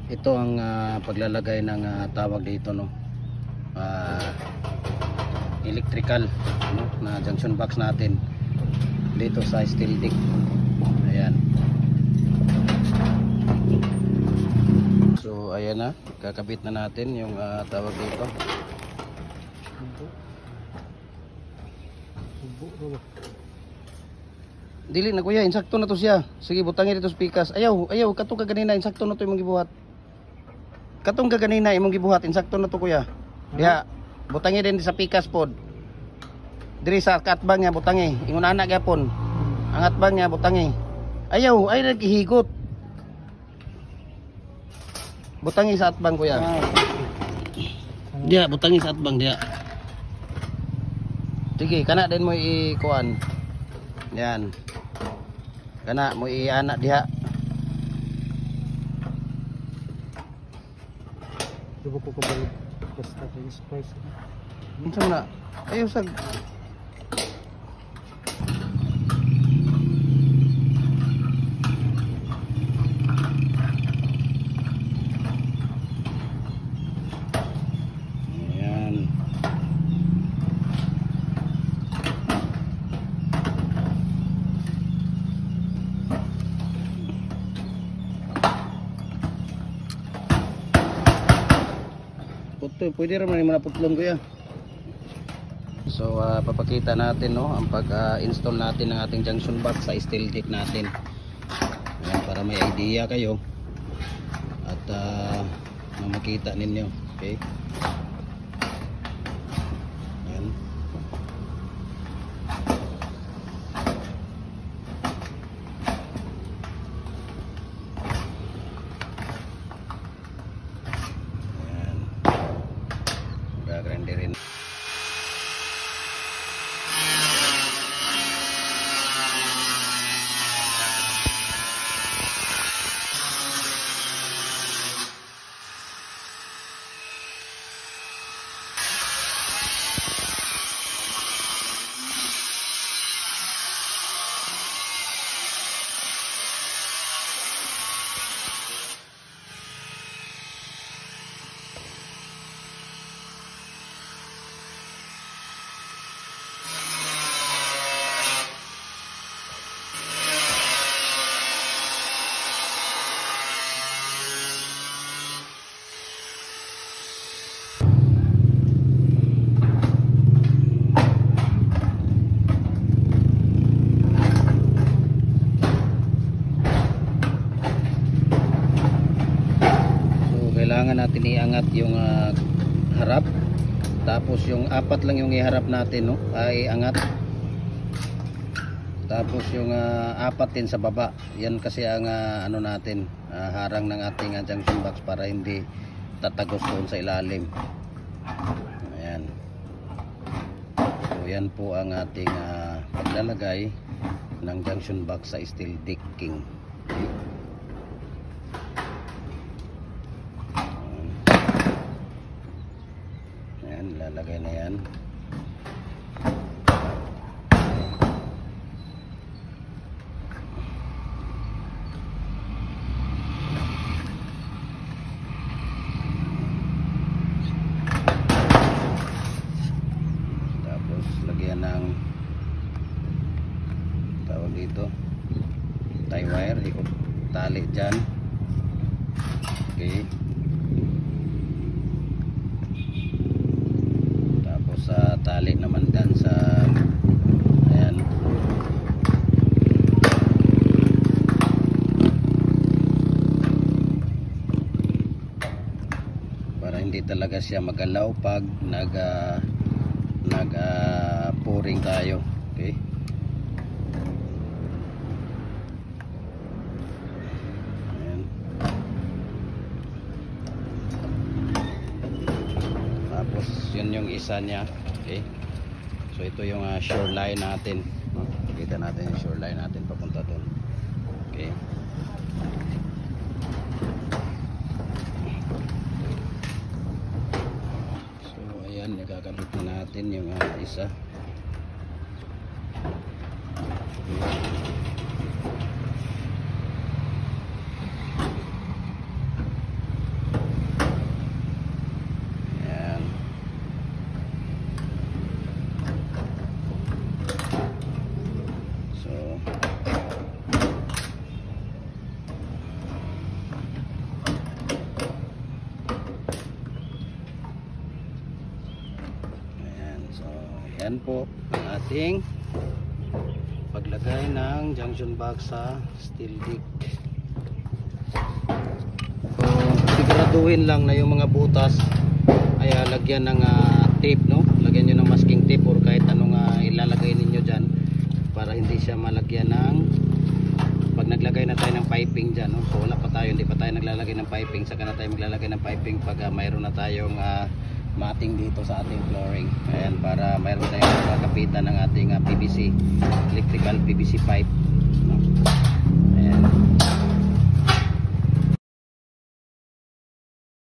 Ito ang paglalagay ng tawag dito, no, electrical, no, na junction box natin dito sa steel dick. Ayan. So ayan na, kakabit na natin yung tawag dito. Dili na kuya, insakto na to siya. Sige, butangin dito sa pikas. Ayaw, katong ka ganina, insakto na to imong gibuhat. Katong ka ganina imong gibuhat, insakto na to kuya. Diha, butangin din sa pikas pod. Diri sa katbang niya butangi, ingon anak gyapon. Ang atbang niya butangi. Ayaw, ay naghihigot. Butangi sa atbang kuya. Diha, butangi sa atbang diha. Sige, kana din mo ikuan. Yan. Kana mo i-anak diha. Diba ko kabalik basta yung spice. Unsa na? Ayaw sag. Ayan. Pwede naman yung mga putlong kuya. So papakita natin, no, ang pag-install natin ng ating junction box sa steel dick natin. Ayan, para may idea kayo at makita ninyo. Okay. Ayan. Gagranderin. Kailangan natin iangat yung harap, tapos yung apat lang yung iharap natin, no, ay angat, tapos yung apat din sa baba. Yan kasi ang ano natin, harang ng ating junction box para hindi tatagos doon sa ilalim. Ayan. So yan po ang ating paglalagay ng junction box sa steel decking. Okay. Lalagay na yan. Tapos lagyan ng tawag dito tie wire, ikot tali dyan. Okay. Sa tali naman dan sa ayan, para hindi talaga siya magalaw pag pouring tayo. Okay. Ayan. Tapos yun yung isa niya. Okay. So ito yung shoreline natin. Kita natin yung shoreline natin papunta doon. Okay. So ayan, nakakabit na natin yung isa. Okay. Ayan po ang ating paglagay ng junction box sa steel dick. So siguraduhin lang na yung mga butas ay lagyan ng tape, no? Lagyan nyo ng masking tape or kahit anong ilalagay ninyo dyan para hindi siya malagyan ng pag naglagay na tayo ng piping dyan, no? So wala pa tayo, hindi pa tayo naglalagay ng piping, saka na tayo maglalagay ng piping pag mayroon na tayong mating dito sa ating flooring. Ayan, para mayroon tayong kapitan ng ating PVC, electrical PVC pipe, no?